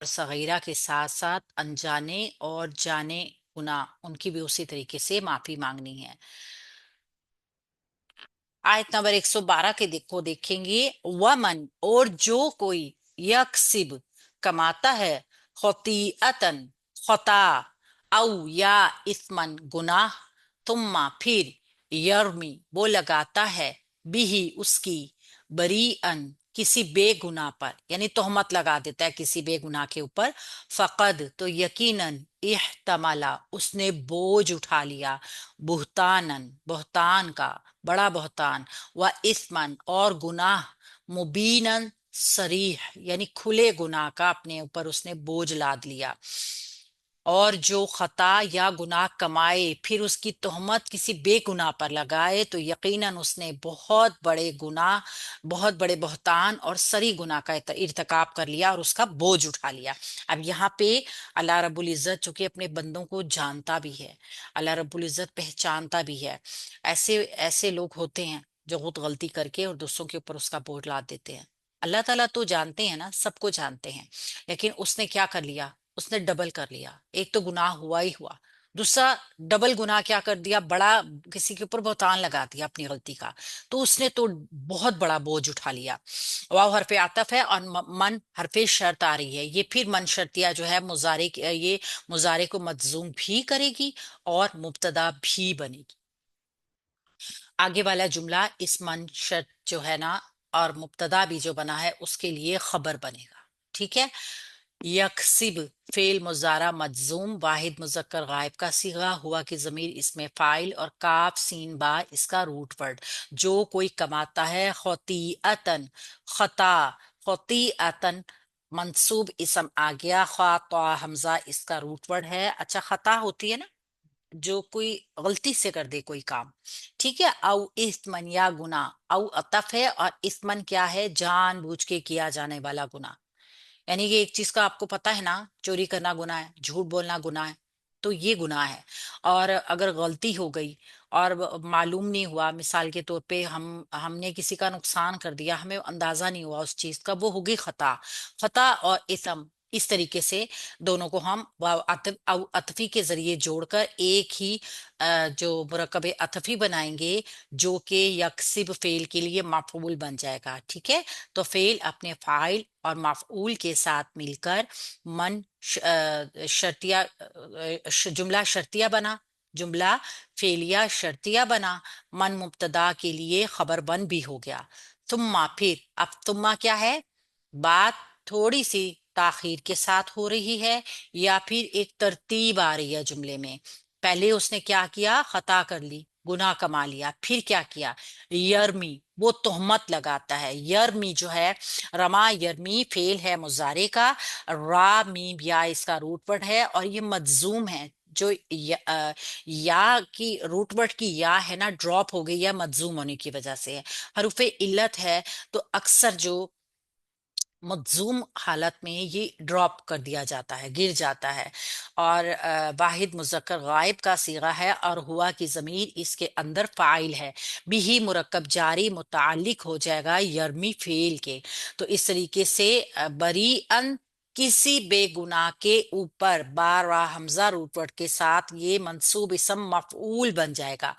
اور صغیرہ کے ساتھ ساتھ انجانے اور جانے گناہ ان کی بھی اسی طریقے سے معافی مانگنی ہے۔ آیت نمبر 112 کے کو دیکھیں گے، ومن اور جو کوئی یکسب کماتا ہے، خطیئتن خطا، او یا اثمن گناہ، ثم پھر یرمی وہ لگاتا ہے، بھی اس کی، بریئن کسی بے گناہ پر، یعنی تہمت لگا دیتا ہے کسی بے گناہ کے اوپر، فقد تو یقیناً احتملا اس نے بوجھ اٹھا لیا، بہتانن بہتان کا، بڑا بہتان، و اسمن اور گناہ، مبینن صریح یعنی کھلے گناہ کا اپنے اوپر اس نے بوجھ لاد لیا۔ اور جو خطا یا گناہ کمائے پھر اس کی تہمت کسی بے گناہ پر لگائے تو یقیناً اس نے بہت بڑے گناہ، بہت بڑے بہتان اور سری گناہ کا ارتکاب کر لیا اور اس کا بوجھ اٹھا لیا۔ اب یہاں پہ اللہ رب العزت چونکہ اپنے بندوں کو جانتا بھی ہے، اللہ رب العزت پہچانتا بھی ہے، ایسے ایسے لوگ ہوتے ہیں جو خود غلطی کر کے اور دوسروں کے اوپر اس کا بوجھ لاد دیتے ہیں۔ اللہ تعالیٰ تو جانتے ہیں نا، سب کو جانتے ہیں، لیکن اس نے کیا کر لیا، اس نے ڈبل کر لیا۔ ایک تو گناہ ہوا ہی ہوا، دوسرا ڈبل گناہ کیا کر دیا، بڑا کسی کے اوپر بہتان لگا دیا اپنی غلطی کا، تو اس نے تو بہت بڑا بوجھ اٹھا لیا۔ واو حرف عطف ہے اور من حرف شرط آ رہی ہے، یہ پھر من شرطیہ جو ہے مضارع یہ مضارع کو مجزوم بھی کرے گی اور مبتدا بھی بنے گی۔ آگے والا جملہ اس من شرط جو ہے نا اور مبتدا بھی جو بنا ہے اس کے لیے خبر بنے گا، ٹھیک ہے۔ یکسب فعل مضارع مجزوم، واحد مذکر غائب کا صیغہ، ہوا کی ضمیر اس میں فاعل، اور کاف سین با اس کا روٹ ورڈ۔ جو کوئی کماتا ہے، خطیئتن خطا، خطیئتن منصوب اسم آ گیا، خا طا حمزہ اس کا روٹ ورڈ ہے۔ اچھا خطا ہوتی ہے نا جو کوئی غلطی سے کر دے کوئی کام، ٹھیک ہے۔ او اسمن یا گناہ، او عطف ہے اور اسمن کیا ہے، جان بوجھ کے کیا جانے والا گناہ، یعنی کہ ایک چیز کا آپ کو پتا ہے نا، چوری کرنا گناہ ہے، جھوٹ بولنا گناہ ہے، تو یہ گناہ ہے۔ اور اگر غلطی ہو گئی اور معلوم نہیں ہوا، مثال کے طور پہ ہم نے کسی کا نقصان کر دیا، ہمیں اندازہ نہیں ہوا اس چیز کا، وہ ہوگی خطا۔ خطا اور اسم اس طریقے سے دونوں کو ہم واو او عطفی کے ذریعے جوڑ کر ایک ہی جو مرکب عطفی بنائیں گے جو کہ یکسب فعل کے لیے مفعول بن جائے گا، ٹھیک ہے۔ تو فعل اپنے فاعل اور مفعول کے ساتھ مل کر من شرطیہ جملہ شرطیہ بنا، جملہ فعلیہ شرطیہ بنا، من مبتدا کے لیے خبر بن بھی ہو گیا۔ ثم پھر، اب ثم کیا ہے، بات تھوڑی سی تاخیر کے ساتھ ہو رہی ہے یا پھر ایک ترتیب آ رہی ہے جملے میں۔ پہلے اس نے کیا کیا، خطا کر لی، گناہ کما لیا، پھر کیا کیا، یرمی وہ تہمت لگاتا ہے۔ یرمی جو ہے، رما یرمی فعل ہے مضارع کا، را میم یا اس کا روٹ ورڈ ہے اور یہ مجزوم ہے۔ جو یا کی روٹ ورڈ کی یا ہے نا ڈراپ ہو گئی ہے مجزوم ہونے کی وجہ سے، حروف علت ہے تو اکثر جو مجزوم حالت میں یہ ڈراپ کر دیا جاتا ہے، گر جاتا ہے، اور واحد مذکر غائب کا صیغہ ہے اور ہوا کی ضمیر اس کے اندر فاعل ہے، بھی مرکب جاری متعلق ہو جائے گا یرمی فعل کے۔ تو اس طریقے سے بری ان کسی بے گناہ کے اوپر، بار را حمزہ روٹ ورڈ کے ساتھ یہ منصوب اسم مفعول بن جائے گا۔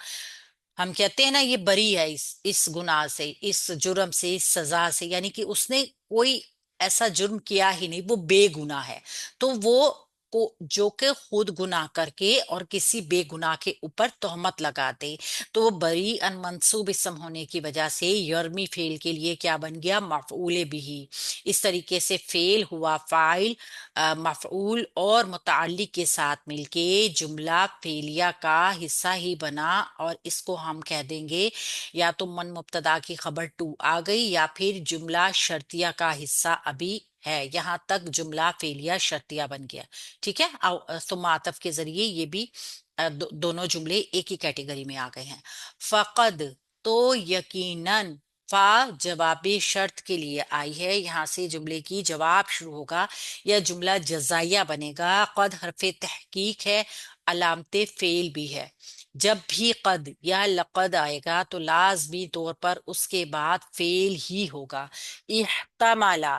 ہم کہتے ہیں نا یہ بری ہے اس گناہ سے، اس جرم سے، اس سزا سے، یعنی کہ اس نے کوئی ایسا جرم کیا ہی نہیں، وہ بے گناہ ہے، تو وہ کو جو کہ خود گناہ کر کے اور کسی بے گناہ کے اوپر تہمت لگا دے تو وہ بری ان منصوب اسم ہونے کی وجہ سے یرمی فعل کے لیے کیا بن گیا، مفعول بھی۔ اس طریقے سے فعل ہوا فاعل، مفعول اور متعلق کے ساتھ مل کے جملہ فعلیہ کا حصہ ہی بنا، اور اس کو ہم کہہ دیں گے یا تو من مبتدا کی خبر ٹو آ گئی یا پھر جملہ شرطیہ کا حصہ ابھی ہے، یہاں تک جملہ فعلیہ شرطیہ بن گیا، ٹھیک ہے۔ ثم عطف کے ذریعے یہ بھی دونوں جملے ایک ہی کیٹیگری میں آ گئے ہیں۔ فقد تو یقیناً، فا جواب شرط کے لیے آئی ہے، یہاں سے جملے کی جواب شروع ہوگا یا جملہ جزائیہ بنے گا۔ قد حرف تحقیق ہے، علامت فعل بھی ہے۔ جب بھی قد یا لقد آئے گا تو لازمی طور پر اس کے بعد فعل ہی ہوگا۔ احتمالا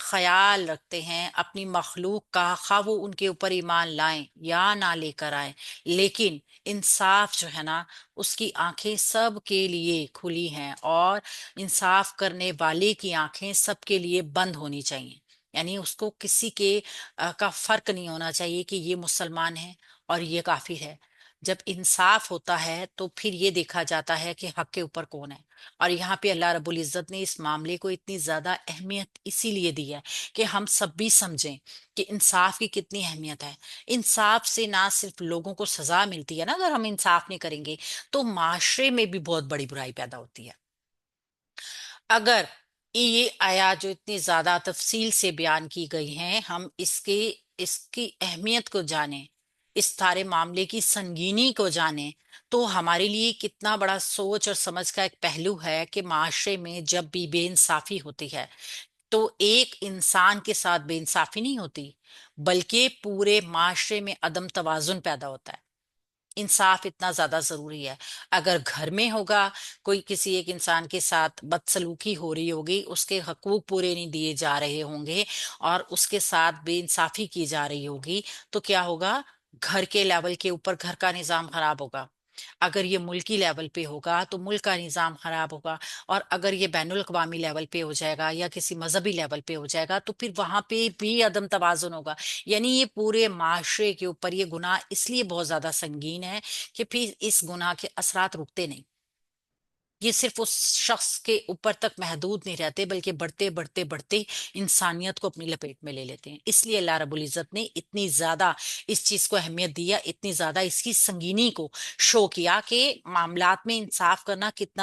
خیال رکھتے ہیں اپنی مخلوق کا، خواہ وہ ان کے اوپر ایمان لائیں یا نہ لے کر آئیں، لیکن انصاف جو ہے نا، اس کی آنکھیں سب کے لیے کھلی ہیں، اور انصاف کرنے والے کی آنکھیں سب کے لیے بند ہونی چاہیے۔ یعنی اس کو کسی کے کا فرق نہیں ہونا چاہیے کہ یہ مسلمان ہے اور یہ کافر ہے۔ جب انصاف ہوتا ہے تو پھر یہ دیکھا جاتا ہے کہ حق کے اوپر کون ہے۔ اور یہاں پہ اللہ رب العزت نے اس معاملے کو اتنی زیادہ اہمیت اسی لیے دی ہے کہ ہم سب بھی سمجھیں کہ انصاف کی کتنی اہمیت ہے۔ انصاف سے نہ صرف لوگوں کو سزا ملتی ہے نا، اگر ہم انصاف نہیں کریں گے تو معاشرے میں بھی بہت بڑی برائی پیدا ہوتی ہے۔ اگر یہ آیات جو اتنی زیادہ تفصیل سے بیان کی گئی ہیں، ہم اس کی اہمیت کو جانیں، اس سارے معاملے کی سنگینی کو جانیں، تو ہمارے لیے کتنا بڑا سوچ اور سمجھ کا ایک پہلو ہے کہ معاشرے میں جب بھی بے انصافی ہوتی ہے تو ایک انسان کے ساتھ بے انصافی نہیں ہوتی، بلکہ پورے معاشرے میں عدم توازن پیدا ہوتا ہے۔ انصاف اتنا زیادہ ضروری ہے۔ اگر گھر میں ہوگا، کوئی کسی ایک انسان کے ساتھ بدسلوکی ہو رہی ہوگی، اس کے حقوق پورے نہیں دیے جا رہے ہوں گے، اور اس کے ساتھ بے انصافی کی جا رہی ہوگی، تو کیا ہوگا؟ گھر کے لیول کے اوپر گھر کا نظام خراب ہوگا۔ اگر یہ ملکی لیول پہ ہوگا تو ملک کا نظام خراب ہوگا، اور اگر یہ بین الاقوامی لیول پہ ہو جائے گا یا کسی مذہبی لیول پہ ہو جائے گا تو پھر وہاں پہ بھی عدم توازن ہوگا۔ یعنی یہ پورے معاشرے کے اوپر یہ گناہ اس لیے بہت زیادہ سنگین ہے کہ پھر اس گناہ کے اثرات رکتے نہیں۔ یہ صرف اس شخص کے اوپر تک محدود نہیں رہتے، بلکہ بڑھتے بڑھتے بڑھتے انسانیت کو اپنی لپیٹ میں لے لیتے ہیں۔ اس لیے اللہ رب العزت نے اتنی زیادہ اس چیز کو اہمیت دیا، اتنی زیادہ اس کی سنگینی کو شو کیا کہ معاملات میں انصاف کرنا کتنا